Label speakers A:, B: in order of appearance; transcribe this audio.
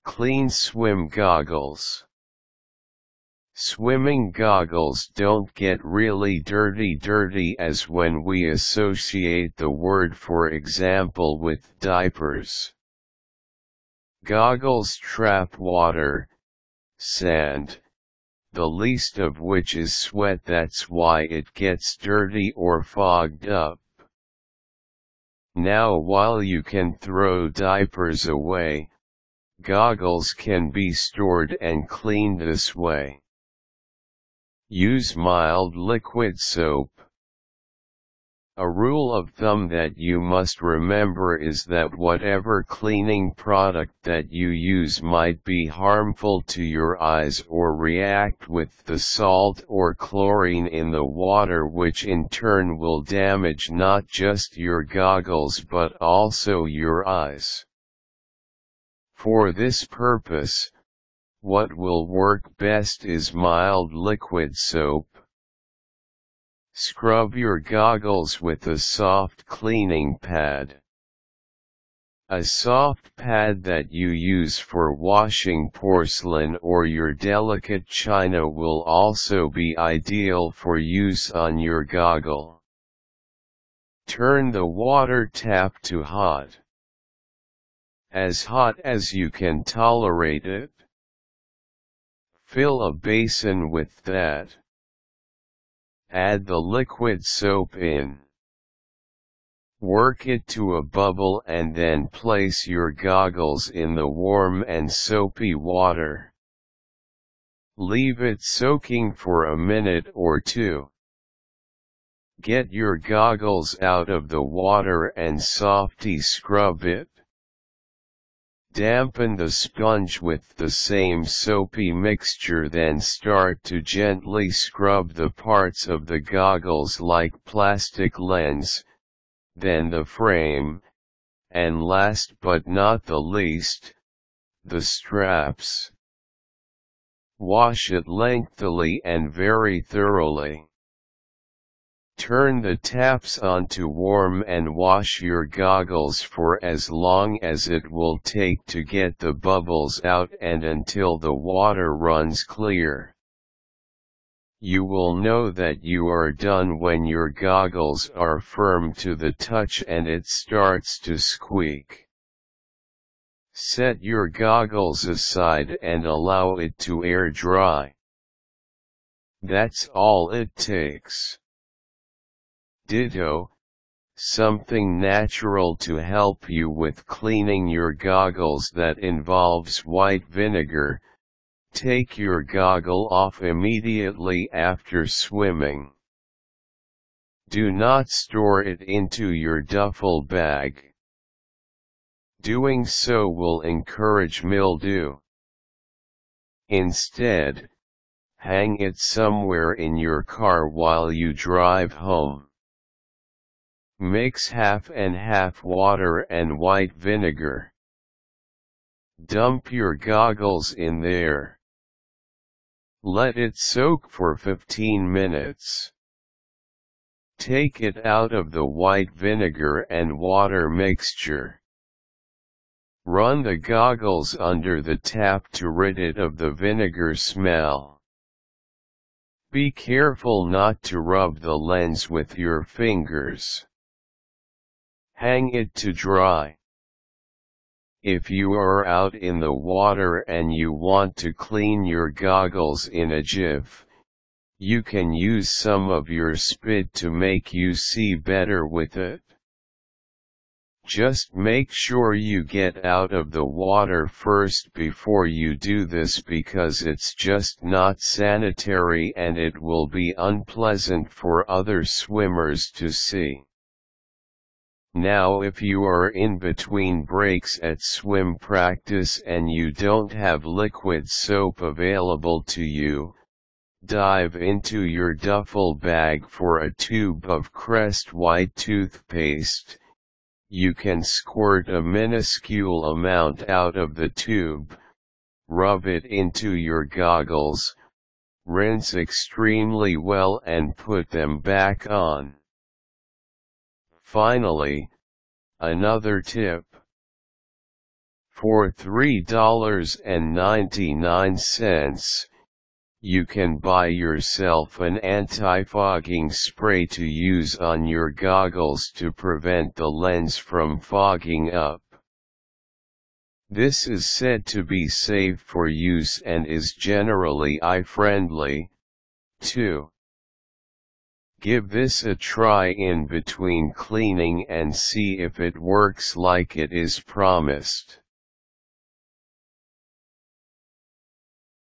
A: Clean swim goggles. Swimming goggles don't get really dirty as when we associate the word, for example, with diapers. Goggles trap water, sand, the least of which is sweat. That's why it gets dirty or fogged up. Now, while you can throw diapers away, goggles can be stored and cleaned this way. Use mild liquid soap. A rule of thumb that you must remember is that whatever cleaning product that you use might be harmful to your eyes or react with the salt or chlorine in the water, which in turn will damage not just your goggles but also your eyes. For this purpose, what will work best is mild liquid soap. Scrub your goggles with a soft cleaning pad. A soft pad that you use for washing porcelain or your delicate china will also be ideal for use on your goggle. Turn the water tap to hot. As hot as you can tolerate it. Fill a basin with that. Add the liquid soap in. Work it to a bubble and then place your goggles in the warm and soapy water. Leave it soaking for a minute or two. Get your goggles out of the water and softly scrub it. Dampen the sponge with the same soapy mixture, then start to gently scrub the parts of the goggles like plastic lens, then the frame, and last but not the least, the straps. Wash it lengthily and very thoroughly. Turn the taps on to warm and wash your goggles for as long as it will take to get the bubbles out and until the water runs clear. You will know that you are done when your goggles are firm to the touch and it starts to squeak. Set your goggles aside and allow it to air dry. That's all it takes. Ditto, something natural to help you with cleaning your goggles that involves white vinegar. Take your goggle off immediately after swimming. Do not store it into your duffel bag. Doing so will encourage mildew. Instead, hang it somewhere in your car while you drive home. Mix half and half water and white vinegar. Dump your goggles in there. Let it soak for 15 minutes. Take it out of the white vinegar and water mixture. Run the goggles under the tap to rid it of the vinegar smell. Be careful not to rub the lens with your fingers. Hang it to dry. If you are out in the water and you want to clean your goggles in a jiff, you can use some of your spit to make you see better with it. Just make sure you get out of the water first before you do this, because it's just not sanitary and it will be unpleasant for other swimmers to see. Now, if you are in between breaks at swim practice and you don't have liquid soap available to you, dive into your duffel bag for a tube of Crest white toothpaste. You can squirt a minuscule amount out of the tube, rub it into your goggles, rinse extremely well and put them back on. Finally, another tip. For $3.99, you can buy yourself an anti-fogging spray to use on your goggles to prevent the lens from fogging up. This is said to be safe for use and is generally eye-friendly, too. Give this a try in between cleaning and see if it works like it is promised.